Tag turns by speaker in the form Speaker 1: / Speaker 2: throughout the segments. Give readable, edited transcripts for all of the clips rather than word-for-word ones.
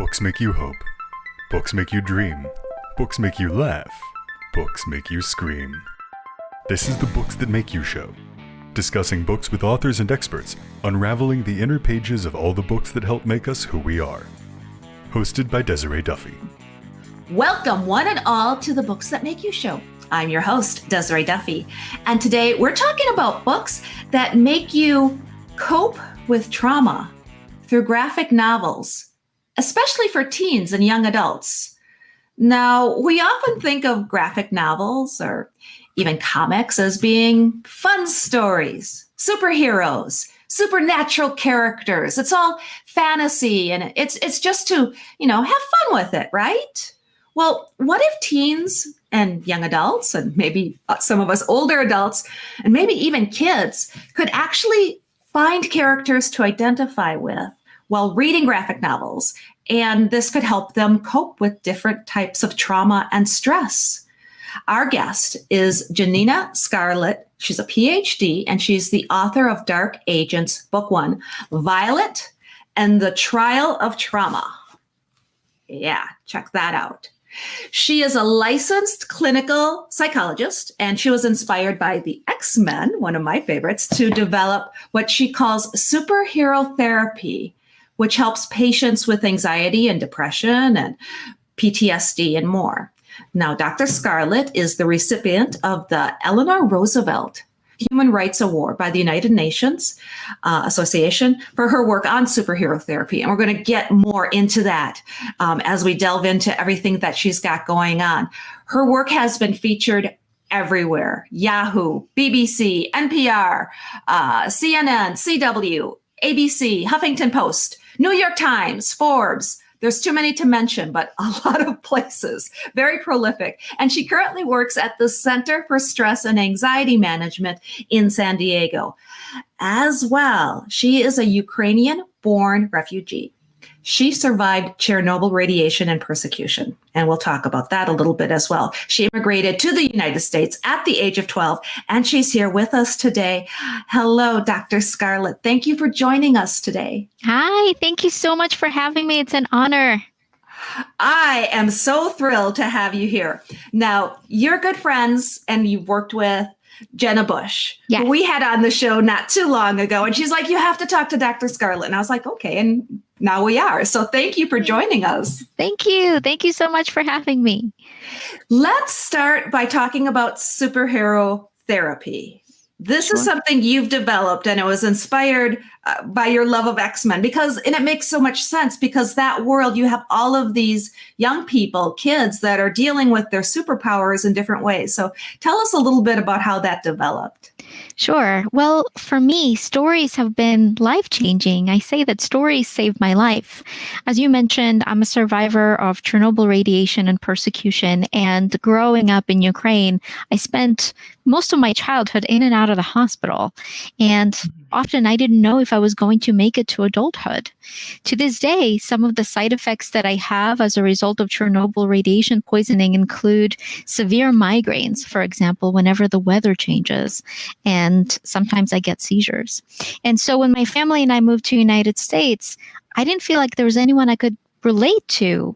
Speaker 1: Books make you hope. Books make you dream. Books make you laugh. Books make you scream. This is the Books That Make You show, discussing books with authors and experts, unraveling the inner pages of all the books that help make us who we are. Hosted by Desiree Duffy.
Speaker 2: Welcome, one and all, to the Books That Make You show. I'm your host, Desiree Duffy, and today we're talking about books that make you cope with trauma through graphic novels, especially for teens and young adults. Now, we often think of graphic novels or even comics as being fun stories, superheroes, supernatural characters. It's all fantasy and it's just to, have fun with it, right? Well, what if teens and young adults, and maybe some of us older adults, and maybe even kids, could actually find characters to identify with while reading graphic novels, and this could help them cope with different types of trauma and stress. Our guest is Janina Scarlet. She's a PhD, and she's the author of Dark Agents, Book 1, Violet and the Trial of Trauma. Yeah, check that out. She is a licensed clinical psychologist, and she was inspired by the X-Men, one of my favorites, to develop what she calls superhero therapy, which helps patients with anxiety and depression and PTSD and more. Now, Dr. Scarlet is the recipient of the Eleanor Roosevelt Human Rights Award by the United Nations Association for her work on superhero therapy. And we're going to get more into that as we delve into everything that she's got going on. Her work has been featured everywhere: Yahoo, BBC, NPR, CNN, CW, ABC, Huffington Post, New York Times, Forbes. There's too many to mention, but a lot of places. Very prolific. And she currently works at the Center for Stress and Anxiety Management in San Diego. As well, she is a Ukrainian-born refugee. She survived Chernobyl radiation and persecution, and we'll talk about that a little bit as well. She immigrated to the United States at the age of 12, and she's here with us today. Hello, Dr. Scarlet. Thank you for joining us today.
Speaker 3: Hi, thank you so much for having me. It's an honor.
Speaker 2: I am so thrilled to have you here. Now, you're good friends, and you've worked with Jenna Bush,
Speaker 3: yes,
Speaker 2: who we had on the show not too long ago. And she's like, you have to talk to Dr. Scarlet. And I was like, okay. And now we are. So thank you for joining us.
Speaker 3: Thank you. Thank you so much for having me.
Speaker 2: Let's start by talking about superhero therapy. This is something you've developed, and it was inspired by your love of X-Men and it makes so much sense because that world, you have all of these young people, kids that are dealing with their superpowers in different ways. So tell us a little bit about how that developed.
Speaker 3: Sure. Well, for me, stories have been life-changing. I say that stories saved my life. As you mentioned, I'm a survivor of Chernobyl radiation and persecution. And growing up in Ukraine, I spent most of my childhood in and out of the hospital. And often I didn't know if I was going to make it to adulthood. To this day, some of the side effects that I have as a result of Chernobyl radiation poisoning include severe migraines, for example, whenever the weather changes. And sometimes I get seizures. And so when my family and I moved to the United States, I didn't feel like there was anyone I could relate to.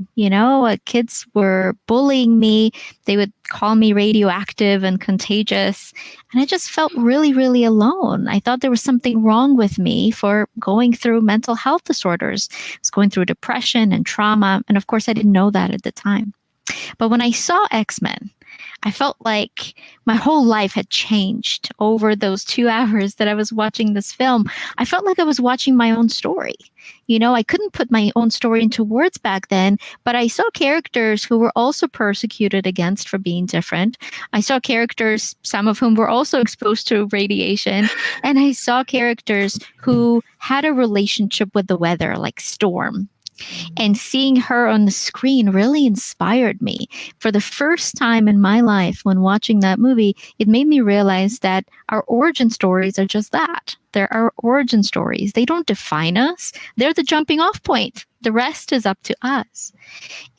Speaker 3: Kids were bullying me. They would call me radioactive and contagious. And I just felt really, really alone. I thought there was something wrong with me for going through mental health disorders. I was going through depression and trauma. And of course, I didn't know that at the time. But when I saw X-Men, I felt like my whole life had changed over those 2 hours that I was watching this film. I felt like I was watching my own story. I couldn't put my own story into words back then, but I saw characters who were also persecuted against for being different. I saw characters, some of whom were also exposed to radiation. And I saw characters who had a relationship with the weather, like Storm. And seeing her on the screen really inspired me. For the first time in my life when watching that movie, it made me realize that our origin stories are just that. They're our origin stories. They don't define us. They're the jumping off point. The rest is up to us.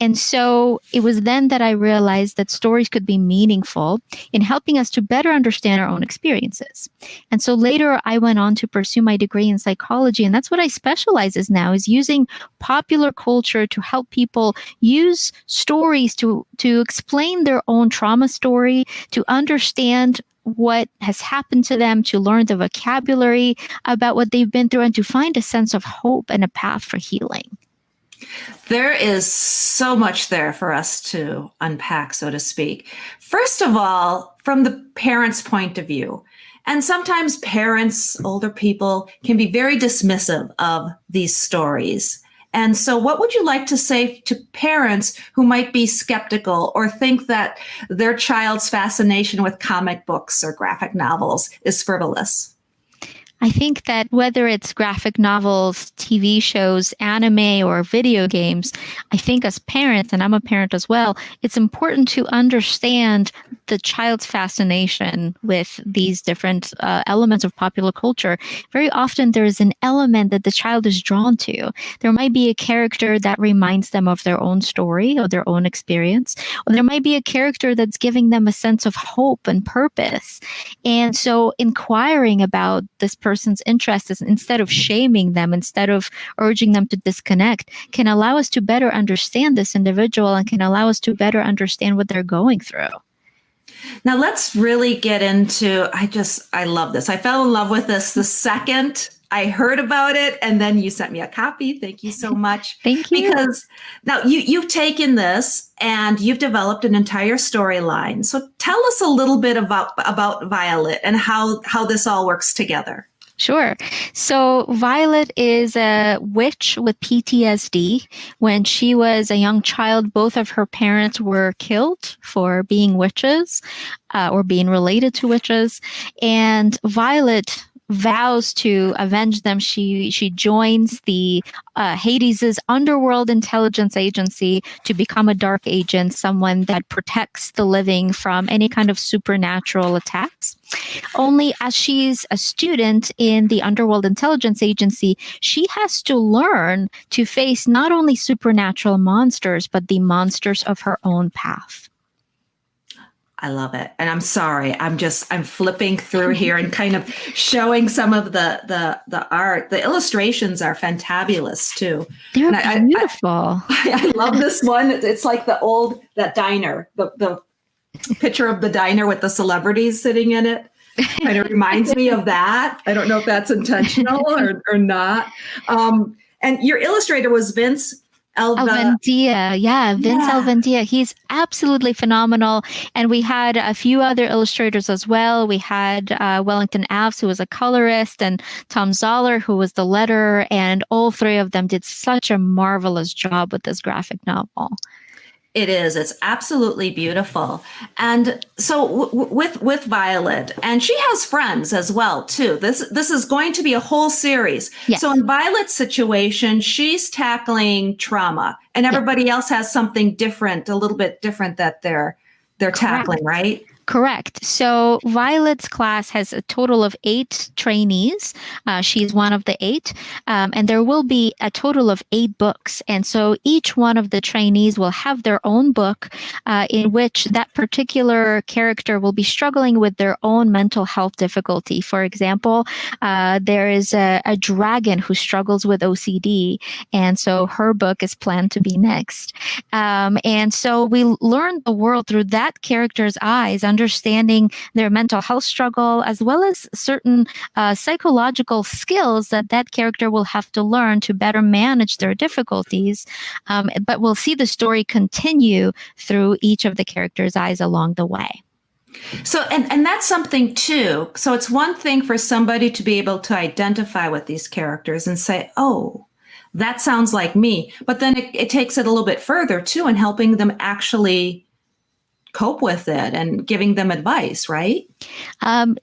Speaker 3: And so it was then that I realized that stories could be meaningful in helping us to better understand our own experiences. And so later I went on to pursue my degree in psychology. And that's what I specialize in now, is using popular culture to help people use stories to explain their own trauma story, to understand what has happened to them, to learn the vocabulary about what they've been through, and to find a sense of hope and a path for healing.
Speaker 2: There is so much there for us to unpack, so to speak. First of all, from the parent's point of view, and sometimes parents, older people, can be very dismissive of these stories. And so what would you like to say to parents who might be skeptical or think that their child's fascination with comic books or graphic novels is frivolous?
Speaker 3: I think that whether it's graphic novels, TV shows, anime, or video games, I think as parents, and I'm a parent as well, it's important to understand the child's fascination with these different elements of popular culture. Very often there is an element that the child is drawn to. There might be a character that reminds them of their own story or their own experience, or there might be a character that's giving them a sense of hope and purpose. And so inquiring about this person's interests, instead of shaming them, instead of urging them to disconnect, can allow us to better understand this individual and can allow us to better understand what they're going through.
Speaker 2: Now let's really get into, I love this. I fell in love with this the second I heard about it, and then you sent me a copy. Thank you so much.
Speaker 3: Thank you.
Speaker 2: Because now you've taken this and you've developed an entire storyline. So tell us a little bit about Violet and how this all works together.
Speaker 3: Sure. So Violet is a witch with PTSD. When she was a young child, both of her parents were killed for being witches or being related to witches. And Violet vows to avenge them. She joins the Hades's underworld intelligence agency to become a dark agent, someone that protects the living from any kind of supernatural attacks. Only as she's a student in the underworld intelligence agency, she has to learn to face not only supernatural monsters, but the monsters of her own path.
Speaker 2: I love it. And I'm sorry, I'm flipping through here and kind of showing some of the art. The illustrations are fantabulous too.
Speaker 3: They're beautiful.
Speaker 2: I love this one. It's like that diner, the picture of the diner with the celebrities sitting in it. Kind of reminds me of that. I don't know if that's intentional or not. And your illustrator was Vince
Speaker 3: Alvendia. Yeah, Vince Alvendia. He's absolutely phenomenal. And we had a few other illustrators as well. We had Wellington Avs, who was a colorist, and Tom Zoller, who was the letterer. And all three of them did such a marvelous job with this graphic novel.
Speaker 2: It is. It's absolutely beautiful. And so with Violet, and she has friends as well, too. This is going to be a whole series.
Speaker 3: Yes.
Speaker 2: So in Violet's situation, she's tackling trauma, and everybody else has something different, a little bit different that they're tackling, right?
Speaker 3: Correct. So Violet's class has a total of 8 trainees. She's one of the 8. And there will be a total of 8 books. And so each one of the trainees will have their own book in which that particular character will be struggling with their own mental health difficulty. For example, there is a dragon who struggles with OCD. And so her book is planned to be next. And so we learn the world through that character's eyes, understanding their mental health struggle, as well as certain psychological skills that character will have to learn to better manage their difficulties. But we'll see the story continue through each of the characters' eyes along the way.
Speaker 2: So, and that's something too. So it's one thing for somebody to be able to identify with these characters and say, oh, that sounds like me. But then it takes it a little bit further too, in helping them actually cope with it and giving them advice, right?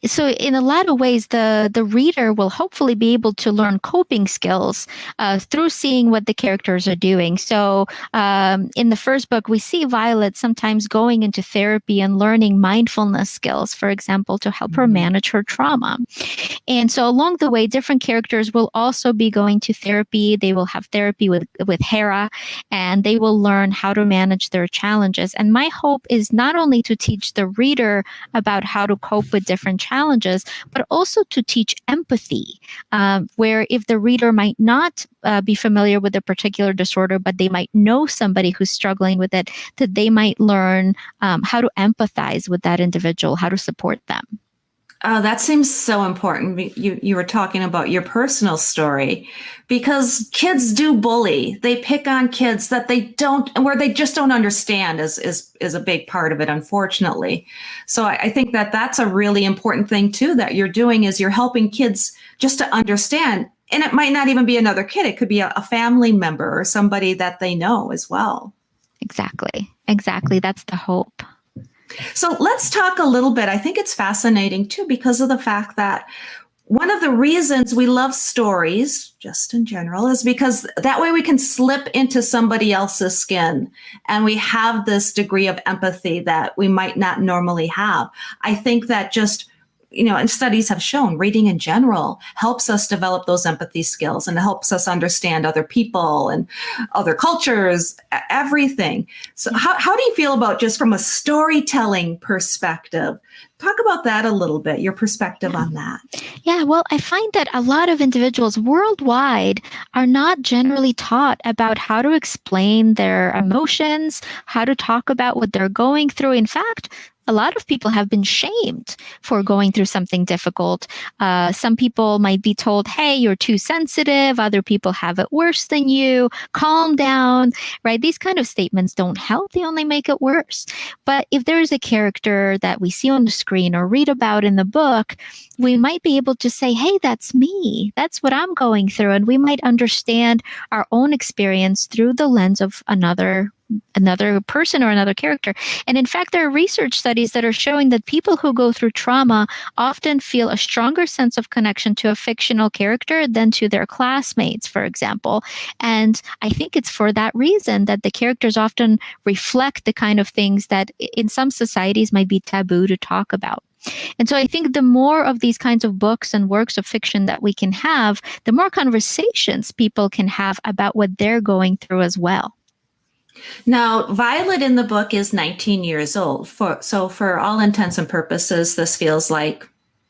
Speaker 3: So in a lot of ways, the reader will hopefully be able to learn coping skills through seeing what the characters are doing. So in the first book, we see Violet sometimes going into therapy and learning mindfulness skills, for example, to help her manage her trauma. And so along the way, different characters will also be going to therapy. They will have therapy with Hera, and they will learn how to manage their challenges. And my hope is not only to teach the reader about how to cope with different challenges, but also to teach empathy, where if the reader might not be familiar with a particular disorder, but they might know somebody who's struggling with it, that they might learn how to empathize with that individual, how to support them.
Speaker 2: Oh, that seems so important. You were talking about your personal story, because kids do bully. They pick on kids that where they just don't understand is a big part of it, unfortunately. So I think that that's a really important thing too, that you're doing, is you're helping kids just to understand. And it might not even be another kid. It could be a family member or somebody that they know as well.
Speaker 3: Exactly. That's the hope.
Speaker 2: So let's talk a little bit. I think it's fascinating too, because of the fact that one of the reasons we love stories, just in general, is because that way we can slip into somebody else's skin and we have this degree of empathy that we might not normally have. I think that just, and studies have shown reading in general helps us develop those empathy skills and helps us understand other people and other cultures, everything. So how do you feel about, just from a storytelling perspective? Talk about that a little bit, your perspective on that.
Speaker 3: Yeah, well, I find that a lot of individuals worldwide are not generally taught about how to explain their emotions, how to talk about what they're going through. In fact, a lot of people have been shamed for going through something difficult. Some people might be told, hey, you're too sensitive. Other people have it worse than you. Calm down, right? These kind of statements don't help. They only make it worse. But if there is a character that we see on the screen or read about in the book, we might be able to say, hey, that's me. That's what I'm going through. And we might understand our own experience through the lens of another person or another character. And in fact, there are research studies that are showing that people who go through trauma often feel a stronger sense of connection to a fictional character than to their classmates, for example. And I think it's for that reason that the characters often reflect the kind of things that in some societies might be taboo to talk about. And so I think the more of these kinds of books and works of fiction that we can have, the more conversations people can have about what they're going through as well.
Speaker 2: Now, Violet in the book is 19 years old. So for all intents and purposes, this feels like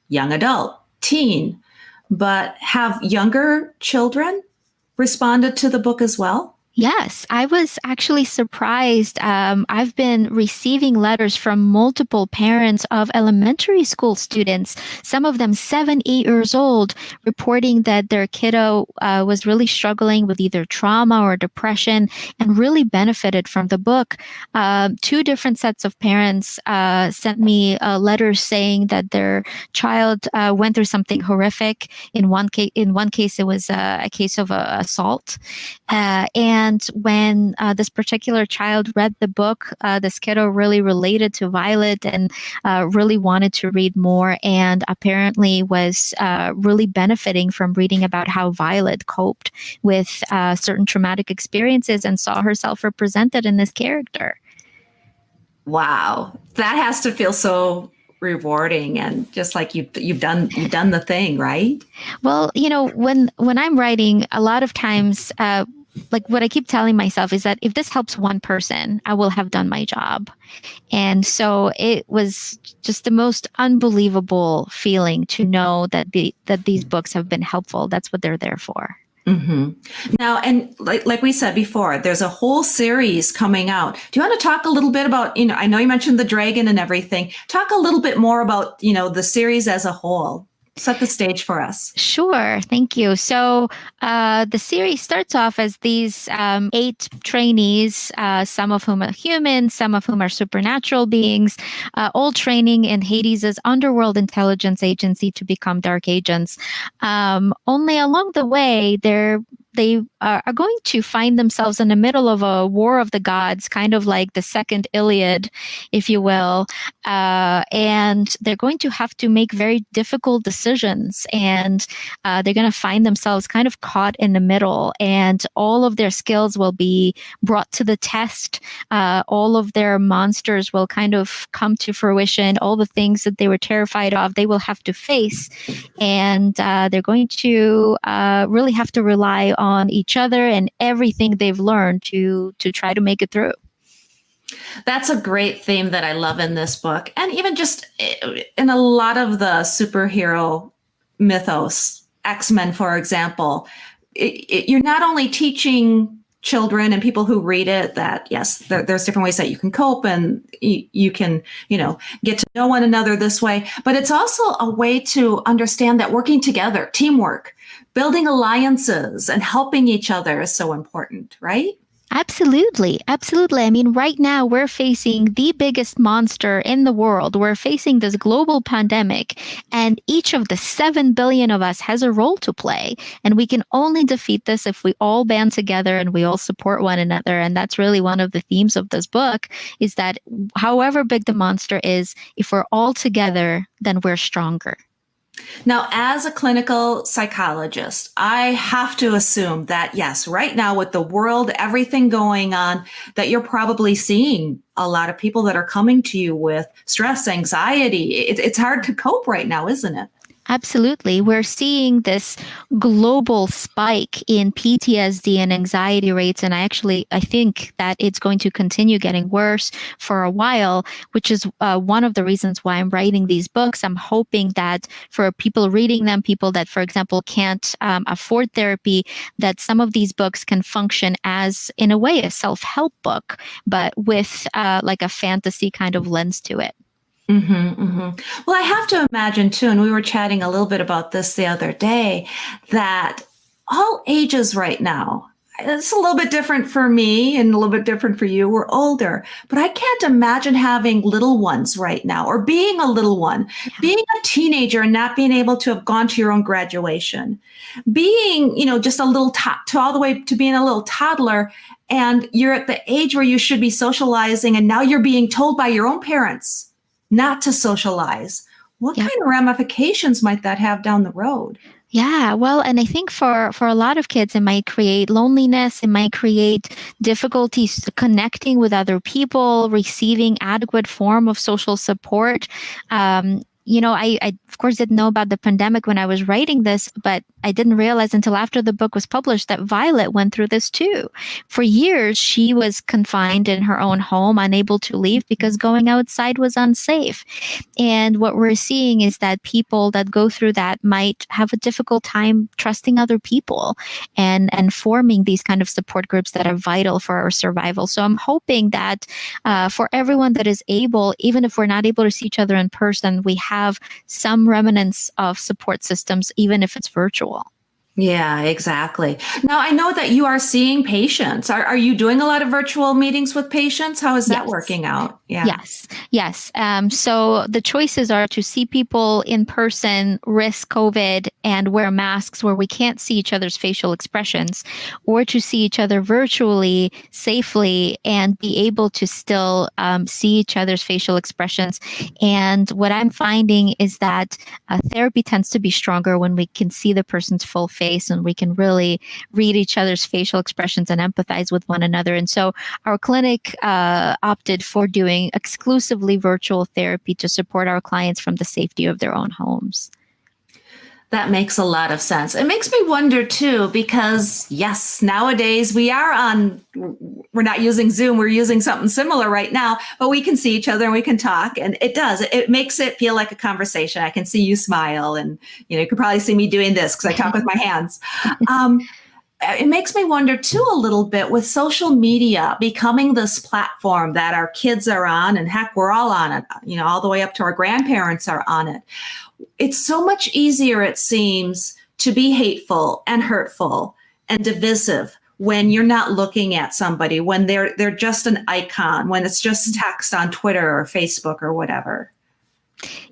Speaker 2: young adult, teen. But have younger children responded to the book as well?
Speaker 3: Yes, I was actually surprised. I've been receiving letters from multiple parents of elementary school students, some of them 7, 8 years old, reporting that their kiddo was really struggling with either trauma or depression and really benefited from the book. 2 different sets of parents sent me letters saying that their child went through something horrific. In one case, it was a case of assault. And when this particular child read the book, this kiddo really related to Violet and really wanted to read more, and apparently was really benefiting from reading about how Violet coped with certain traumatic experiences and saw herself represented in this character.
Speaker 2: Wow, that has to feel so rewarding, and just like you've done the thing, right?
Speaker 3: Well, when I'm writing, a lot of times, like what I keep telling myself is that if this helps one person, I will have done my job. And so it was just the most unbelievable feeling to know that these books have been helpful. That's what they're there for.
Speaker 2: Mm-hmm. Now, and like we said before, there's a whole series coming out. Do you want to talk a little bit about, I know you mentioned the dragon and everything. Talk a little bit more about, the series as a whole. Set the stage for us.
Speaker 3: Sure. Thank you. So the series starts off as these 8 trainees, some of whom are humans, some of whom are supernatural beings, all training in Hades' underworld intelligence agency to become dark agents. Only along the way, they're they are going to find themselves in the middle of a war of the gods, kind of like the second Iliad, if you will. And they're going to have to make very difficult decisions, and they're going to find themselves kind of caught in the middle, and all of their skills will be brought to the test. All of their monsters will kind of come to fruition. All the things that they were terrified of, they will have to face, and they're going to really have to rely on each other and everything they've learned to try to make it through.
Speaker 2: That's a great theme that I love in this book. And even just in a lot of the superhero mythos, X-Men, for example, you're not only teaching children and people who read it that, yes, there's different ways that you can cope and you can, get to know one another this way. But it's also a way to understand that working together, teamwork, building alliances and helping each other is so important, right?
Speaker 3: Absolutely. Absolutely. I mean, right now we're facing the biggest monster in the world. We're facing this global pandemic, and each of the 7 billion of us has a role to play. And we can only defeat this if we all band together and we all support one another. And that's really one of the themes of this book, is that however big the monster is, if we're all together, then we're stronger.
Speaker 2: Now, as a clinical psychologist, I have to assume that, yes, right now with the world, everything going on, that you're probably seeing a lot of people that are coming to you with stress, anxiety. It's hard to cope right now, isn't it?
Speaker 3: Absolutely. We're seeing this global spike in PTSD and anxiety rates. And I think that it's going to continue getting worse for a while, which is one of the reasons why I'm writing these books. I'm hoping that for people reading them, people that, for example, can't afford therapy, that some of these books can function as, in a way, a self-help book, but with like a fantasy kind of lens to it.
Speaker 2: Mm-hmm, mm-hmm. Well, I have to imagine too, and we were chatting a little bit about this the other day, that all ages right now, it's a little bit different for me and a little bit different for you. We're older, but I can't imagine having little ones right now, or being a little one, being a teenager and not being able to have gone to your own graduation, being, just a little to all the way to being a little toddler. And you're at the age where you should be socializing, and now you're being told by your own parents not to socialize. What kind of ramifications might that have down the road?
Speaker 3: Yeah, well, and I think for a lot of kids, it might create loneliness. It might create difficulties connecting with other people, receiving adequate form of social support. I of course didn't know about the pandemic when I was writing this, but I didn't realize until after the book was published that Violet went through this too. For years, she was confined in her own home, unable to leave because going outside was unsafe. And what we're seeing is that people that go through that might have a difficult time trusting other people and forming these kind of support groups that are vital for our survival. So I'm hoping that for everyone that is able, even if we're not able to see each other in person, we have some remnants of support systems, even if it's virtual.
Speaker 2: Yeah, exactly. Now, I know that you are seeing patients. Are you doing a lot of virtual meetings with patients? How is that working out? Yeah.
Speaker 3: Yes. So the choices are to see people in person, risk COVID, and wear masks where we can't see each other's facial expressions, or to see each other virtually, safely, and be able to still see each other's facial expressions. And what I'm finding is that therapy tends to be stronger when we can see the person's full face and we can really read each other's facial expressions and empathize with one another. And so our clinic opted for doing exclusively virtual therapy to support our clients from the safety of their own homes.
Speaker 2: That makes a lot of sense. It makes me wonder too, because yes, nowadays we're not using Zoom, we're using something similar right now, but we can see each other and we can talk, and it makes it feel like a conversation. I can see you smile, and you could probably see me doing this because I talk with my hands. It makes me wonder too a little bit with social media becoming this platform that our kids are on, and heck, we're all on it, all the way up to our grandparents are on it. It's so much easier, it seems, to be hateful and hurtful and divisive when you're not looking at somebody, when they're just an icon, when it's just text on Twitter or Facebook or whatever.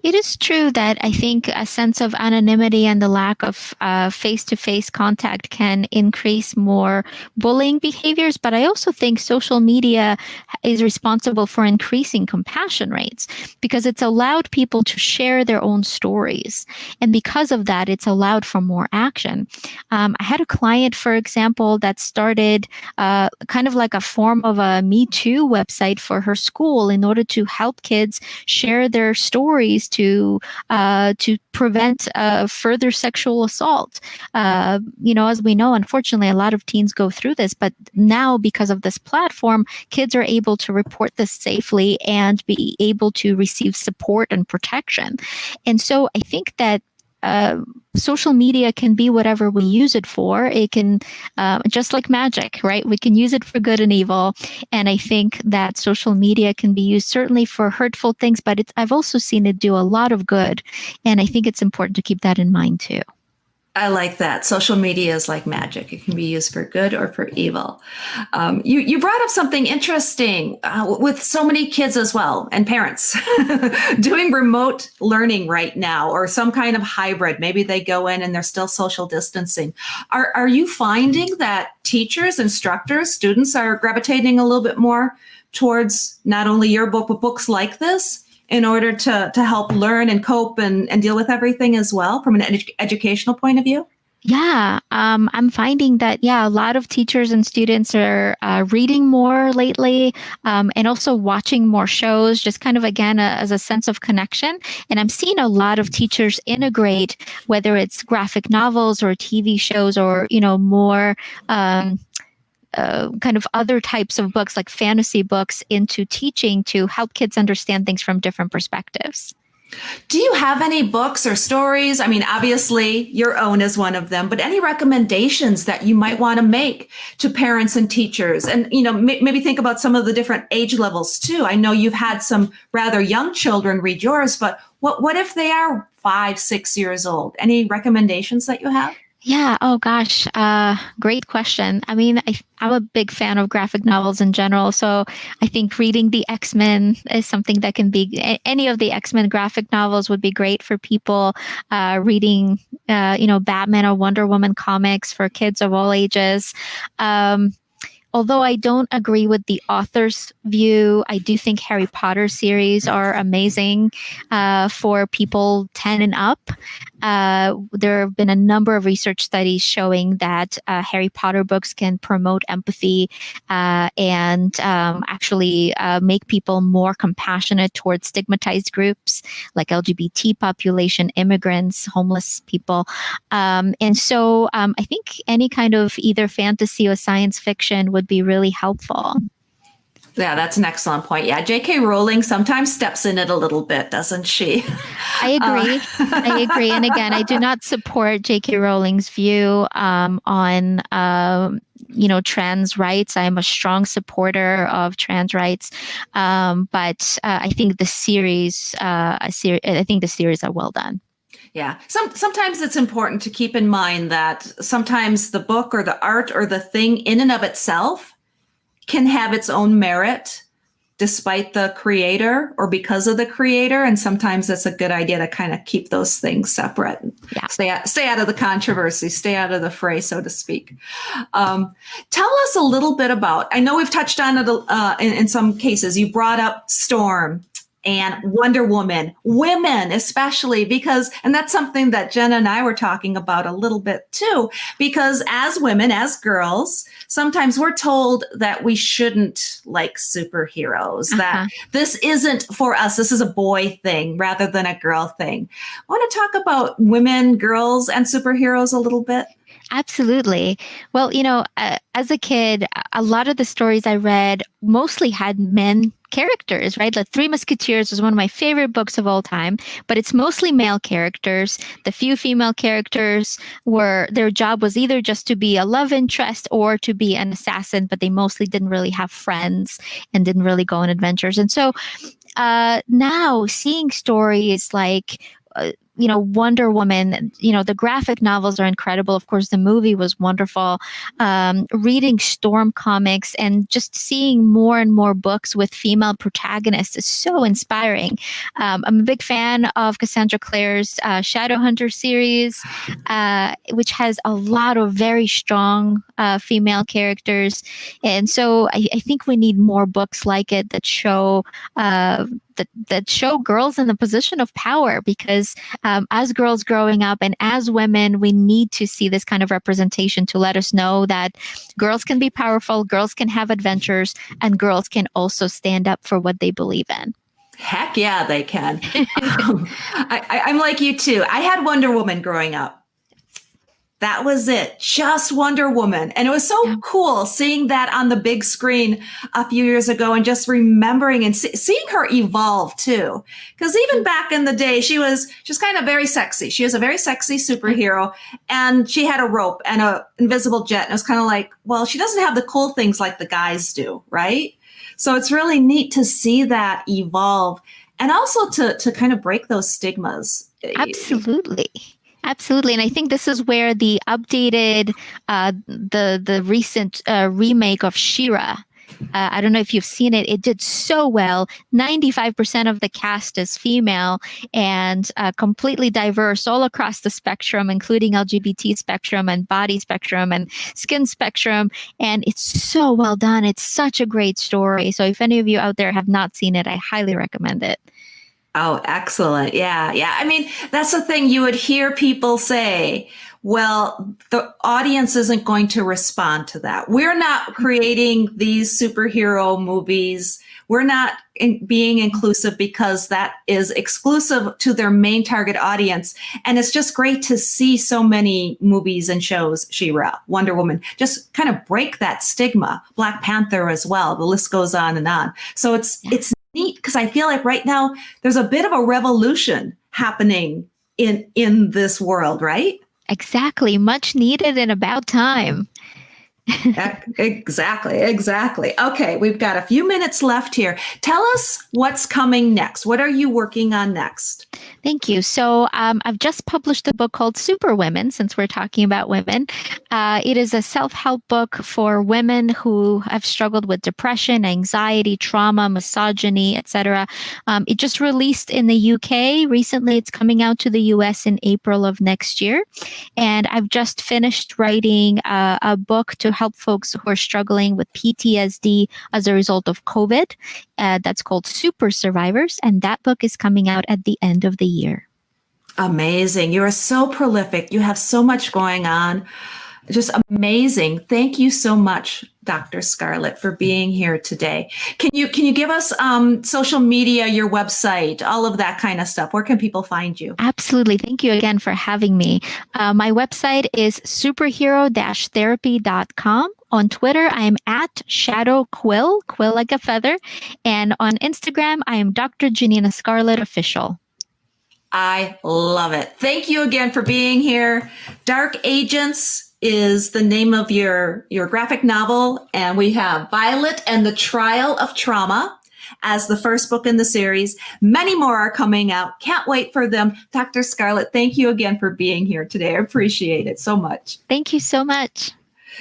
Speaker 3: It is true that I think a sense of anonymity and the lack of face-to-face contact can increase more bullying behaviors, but I also think social media is responsible for increasing compassion rates because it's allowed people to share their own stories. And because of that, it's allowed for more action. I had a client, for example, that started kind of like a form of a Me Too website for her school in order to help kids share their stories to prevent further sexual assault. As we know, unfortunately, a lot of teens go through this, but now because of this platform, kids are able to report this safely and be able to receive support and protection. And so I think that social media can be whatever we use it for. It can, just like magic, right? We can use it for good and evil. And I think that social media can be used certainly for hurtful things, but I've also seen it do a lot of good. And I think it's important to keep that in mind too.
Speaker 2: I like that. Social media is like magic. It can be used for good or for evil. You brought up something interesting with so many kids as well and parents doing remote learning right now or some kind of hybrid. Maybe they go in and they're still social distancing. Are you finding that teachers, instructors, students are gravitating a little bit more towards not only your book, but books like this in order to help learn and cope and deal with everything as well from an educational point of view?
Speaker 3: Yeah, I'm finding that, a lot of teachers and students are reading more lately and also watching more shows, just kind of, again, as a sense of connection. And I'm seeing a lot of teachers integrate, whether it's graphic novels or TV shows or, more kind of other types of books like fantasy books into teaching to help kids understand things from different perspectives.
Speaker 2: Do you have any books or stories? I mean, obviously your own is one of them, but any recommendations that you might want to make to parents and teachers? And, maybe think about some of the different age levels too. I know you've had some rather young children read yours, but what if they are 5, 6 years old? Any recommendations that you have?
Speaker 3: Yeah. Oh, gosh. Great question. I mean, I'm a big fan of graphic novels in general. So I think reading the X-Men is something that can be, any of the X-Men graphic novels would be great for people. Reading, Batman or Wonder Woman comics for kids of all ages. Although I don't agree with the author's view, I do think Harry Potter series are amazing for people 10 and up. There have been a number of research studies showing that Harry Potter books can promote empathy and actually make people more compassionate towards stigmatized groups like LGBT population, immigrants, homeless people. And so I think any kind of either fantasy or science fiction would be really helpful.
Speaker 2: Yeah, that's an excellent point. Yeah, J.K. Rowling sometimes steps in it a little bit, doesn't she?
Speaker 3: I agree. I agree. And again, I do not support J.K. Rowling's view on trans rights. I'm a strong supporter of trans rights, but I think the series are well done.
Speaker 2: Yeah. Sometimes it's important to keep in mind that sometimes the book or the art or the thing in and of itself can have its own merit despite the creator or because of the creator. And sometimes it's a good idea to kind of keep those things separate. Yeah. Stay out of the controversy, stay out of the fray, so to speak. Tell us a little bit about, I know we've touched on it in some cases. You brought up Storm and Wonder Woman, women especially, and that's something that Jenna and I were talking about a little bit too, because as women, as girls, sometimes we're told that we shouldn't like superheroes, that this isn't for us, this is a boy thing rather than a girl thing. I want to talk about women, girls, and superheroes a little bit.
Speaker 3: Absolutely. Well, as a kid, a lot of the stories I read mostly had men characters, right? Like Three Musketeers was one of my favorite books of all time, but it's mostly male characters. The few female characters their job was either just to be a love interest or to be an assassin, but they mostly didn't really have friends and didn't really go on adventures. And so now seeing stories like Wonder Woman, the graphic novels are incredible. Of course, the movie was wonderful. Reading Storm comics and just seeing more and more books with female protagonists is so inspiring. I'm a big fan of Cassandra Clare's Shadowhunter series, which has a lot of very strong female characters. And so I think we need more books like it that show that show girls in the position of power, because as girls growing up and as women, we need to see this kind of representation to let us know that girls can be powerful, girls can have adventures, and girls can also stand up for what they believe in.
Speaker 2: Heck yeah, they can. I'm like you too. I had Wonder Woman growing up. That was it. Just Wonder Woman. And it was so cool seeing that on the big screen a few years ago and just remembering and seeing her evolve too. Because even back in the day, she was just kind of very sexy. She was a very sexy superhero and she had a rope and an invisible jet. And it was kind of like, well, she doesn't have the cool things like the guys do, right? So it's really neat to see that evolve and also to kind of break those stigmas.
Speaker 3: Absolutely. Absolutely. And I think this is where the updated, the recent remake of She-Ra, I don't know if you've seen it. It did so well. 95% of the cast is female and completely diverse all across the spectrum, including LGBT spectrum and body spectrum and skin spectrum. And it's so well done. It's such a great story. So if any of you out there have not seen it, I highly recommend it.
Speaker 2: Oh, excellent. Yeah. Yeah. I mean, that's the thing. You would hear people say, well, the audience isn't going to respond to that. We're not creating these superhero movies. We're not being inclusive because that is exclusive to their main target audience. And it's just great to see so many movies and shows, She-Ra, Wonder Woman, just kind of break that stigma. Black Panther as well. The list goes on and on. So it's neat because I feel like right now there's a bit of a revolution happening in this world, right?
Speaker 3: Exactly. Much needed and about time.
Speaker 2: Exactly. Okay, we've got a few minutes left here. Tell us what's coming next. What are you working on next?
Speaker 3: Thank you. So I've just published a book called Superwomen, since we're talking about women. It is a self-help book for women who have struggled with depression, anxiety, trauma, misogyny, etc. It just released in the UK recently. It's coming out to the US in April of next year. And I've just finished writing a book to help folks who are struggling with PTSD as a result of COVID. That's called Super Survivors. And that book is coming out at the end of the year.
Speaker 2: Amazing. You are so prolific. You have so much going on. Just amazing. Thank you so much, Dr. Scarlet, for being here today. Can you give us social media, your website, all of that kind of stuff? Where can people find you?
Speaker 3: Absolutely. Thank you again for having me. My website is superhero-therapy.com. On Twitter, I am at Shadow Quill like a feather. And on Instagram, I am Dr. Janina Scarlet Official.
Speaker 2: I love it. Thank you again for being here. Dark Agents is the name of your graphic novel. And we have Violet and the Trial of Trauma as the first book in the series. Many more are coming out. Can't wait for them. Dr. Scarlet, thank you again for being here today. I appreciate it so much.
Speaker 3: Thank you so much.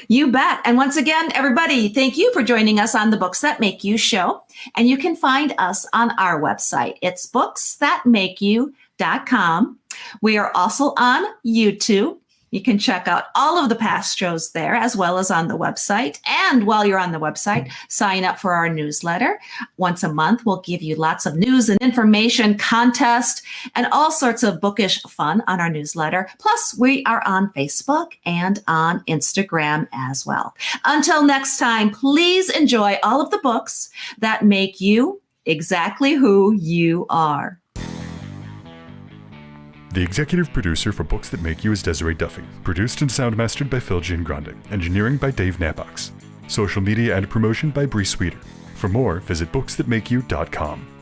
Speaker 2: You bet. And once again, everybody, thank you for joining us on the Books That Make You show. And you can find us on our website. It's booksthatmakeyou.com. We are also on YouTube. You can check out all of the past shows there, as well as on the website. And while you're on the website, sign up for our newsletter. Once a month, we'll give you lots of news and information, contest, and all sorts of bookish fun on our newsletter. Plus, we are on Facebook and on Instagram as well. Until next time, please enjoy all of the books that make you exactly who you are.
Speaker 1: The executive producer for Books That Make You is Desiree Duffy. Produced and sound mastered by Phil Giangrande. Engineering by Dave Nabox. Social media and promotion by Bree Sweeter. For more, visit booksthatmakeyou.com.